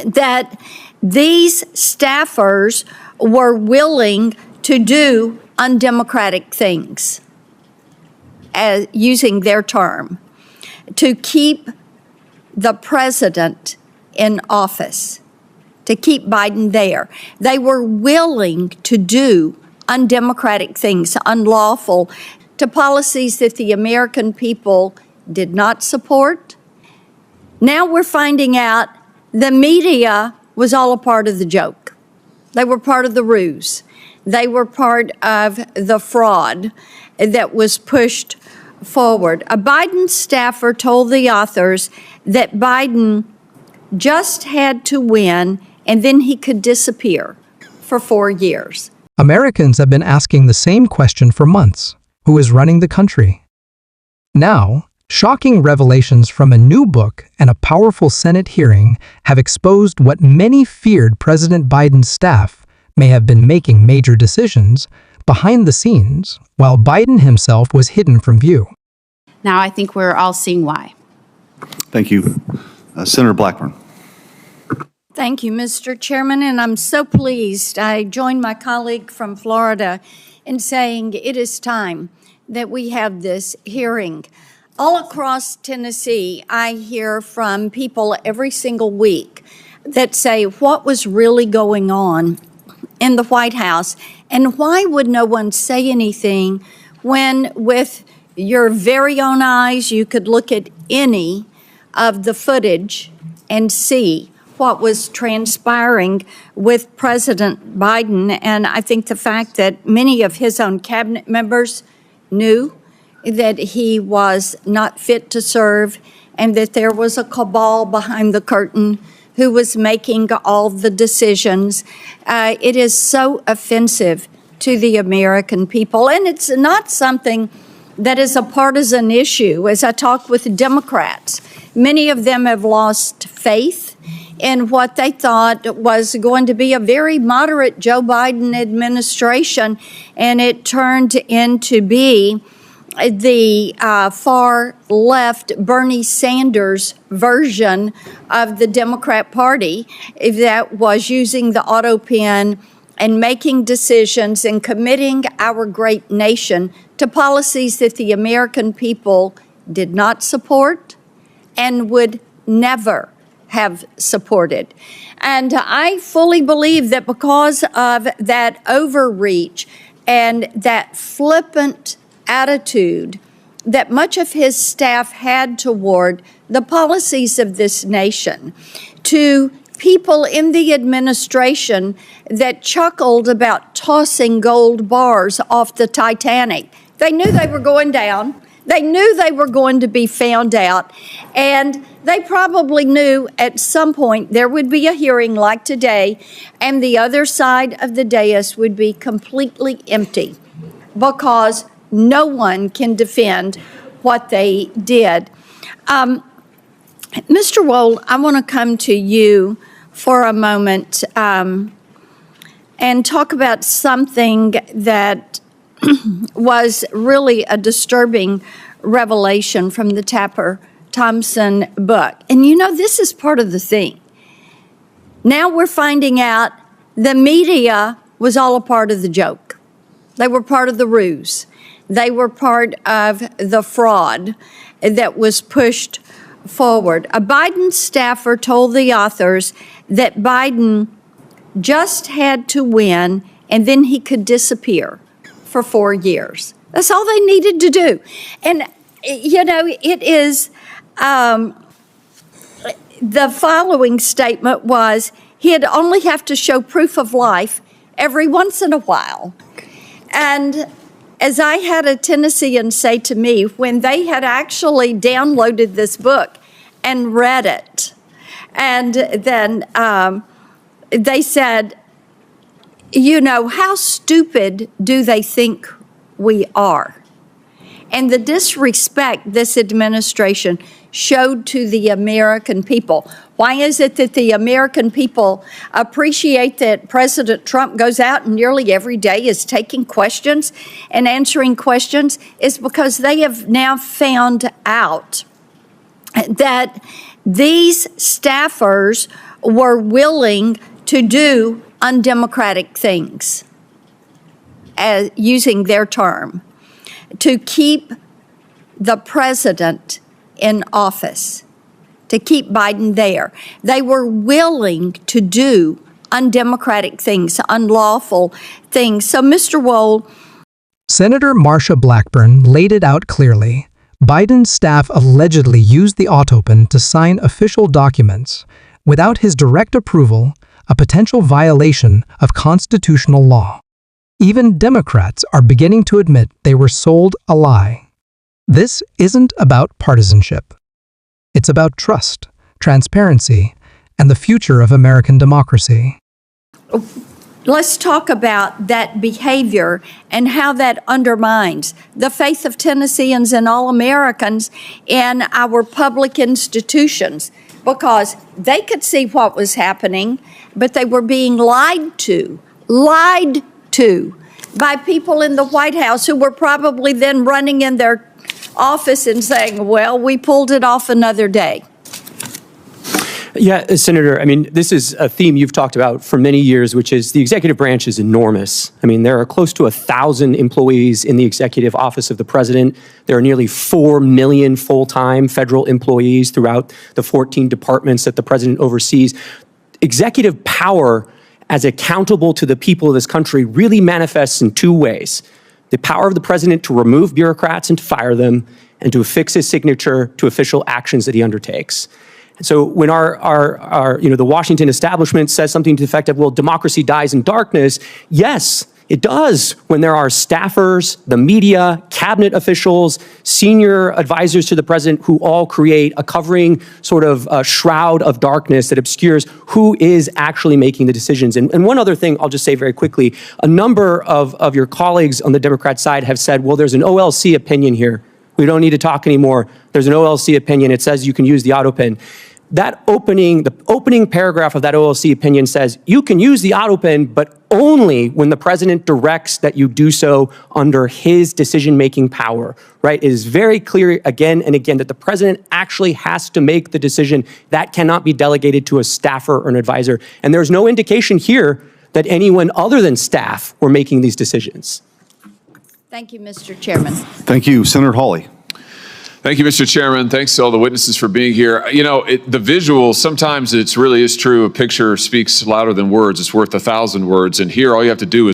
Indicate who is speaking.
Speaker 1: that these staffers were willing to do undemocratic things, using their term, to keep the president in office, to keep Biden there. They were willing to do undemocratic things, unlawful, to policies that the American people did not support. Now we're finding out the media was all a part of the joke. They were part of the ruse. They were part of the fraud that was pushed forward. A Biden staffer told the authors that Biden just had to win and then he could disappear for 4 years.
Speaker 2: Americans have been asking the same question for months. Who is running the country? Now, shocking revelations from a new book and a powerful Senate hearing have exposed what many feared President Biden's staff may have been making major decisions behind the scenes while Biden himself was hidden from view.
Speaker 3: Now I think we're all seeing why.
Speaker 4: Thank you. Senator Blackburn.
Speaker 1: Thank you, Mr. Chairman, and I'm so pleased. I joined my colleague from Florida in saying it is time that we have this hearing. All across Tennessee, I hear from people every single week that say, what was really going on in the White House, and why would no one say anything when, with your very own eyes, you could look at any of the footage and see what was transpiring with President Biden. And I think the fact that many of his own cabinet members knew that he was not fit to serve and that there was a cabal behind the curtain who was making all the decisions. It is so offensive to the American people. And it's not something that is a partisan issue. As I talk with Democrats, many of them have lost faith in what they thought was going to be a very moderate Joe Biden administration, and it turned into be the far left Bernie Sanders version of the Democrat Party that was using the autopen and making decisions and committing our great nation to policies that the American people did not support and would never have supported. And I fully believe that because of that overreach and that flippant attitude that much of his staff had toward the policies of this nation, to people in the administration that chuckled about tossing gold bars off the Titanic. They knew they were going down. They knew they were going to be found out. And they probably knew at some point there would be a hearing like today, and the other side of the dais would be completely empty because no one can defend what they did. Mr. Wold, I want to come to you for a moment and talk about something that was really a disturbing revelation from the Tapper Thompson book. And you know, this is part of the thing. Now we're finding out the media was all a part of the joke. They were part of the ruse. They were part of the fraud that was pushed forward. A Biden staffer told the authors that Biden just had to win and then he could disappear for 4 years. That's all they needed to do. And, you know, it is, the following statement was, he'd only have to show proof of life every once in a while. And as I had a Tennessean say to me, when they had actually downloaded this book and read it, and then they said, you know, how stupid do they think we are? And the disrespect this administration showed to the American people. Why is it that the American people appreciate that President Trump goes out and nearly every day is taking questions and answering questions? Is because they have now found out that these staffers were willing to do undemocratic things, as using their term, to keep the president in office, to keep Biden there. They were willing to do undemocratic things, unlawful things. So, Mr. Wohl,
Speaker 2: Senator Marsha Blackburn laid it out clearly. Biden's staff allegedly used the autopen to sign official documents without his direct approval, a potential violation of constitutional law. Even Democrats are beginning to admit they were sold a lie. This isn't about partisanship. It's about trust, transparency, and the future of American democracy.
Speaker 1: let's talk about that behavior and how that undermines the faith of Tennesseans and all Americans in our public institutions, because they could see what was happening, but they were being lied to by people in the White House who were probably then running in their office and saying, well, we pulled it off another day.
Speaker 5: Yeah, Senator, I mean, this is a theme you've talked about for many years, which is the executive branch is enormous. I mean, there are close to 1,000 employees in the executive office of the president. There are nearly 4 million full-time federal employees throughout the 14 departments that the president oversees. Executive power as accountable to the people of this country really manifests in two ways: the power of the president to remove bureaucrats and to fire them, and to affix his signature to official actions that he undertakes. So when the Washington establishment says something to the effect of, well, democracy dies in darkness, yes, it does when there are staffers, the media, cabinet officials, senior advisors to the president who all create a covering sort of shroud of darkness that obscures who is actually making the decisions. And one other thing I'll just say very quickly, a number of your colleagues on the Democrat side have said, well, there's an OLC opinion here. We don't need to talk anymore. There's an OLC opinion. It says you can use the autopen. The opening paragraph of that OLC opinion says you can use the autopen, but only when the president directs that you do so under his decision-making power, right? It is very clear again and again that the president actually has to make the decision. That cannot be delegated to a staffer or an advisor. And there's no indication here that anyone other than staff were making these decisions.
Speaker 1: Thank you, Mr. Chairman.
Speaker 4: Thank you. Senator Hawley.
Speaker 6: Thank you, Mr. Chairman. Thanks to all the witnesses for being here. You know, the visual, sometimes it really is true. A picture speaks louder than words. It's worth 1,000 words. And here, all you have to do is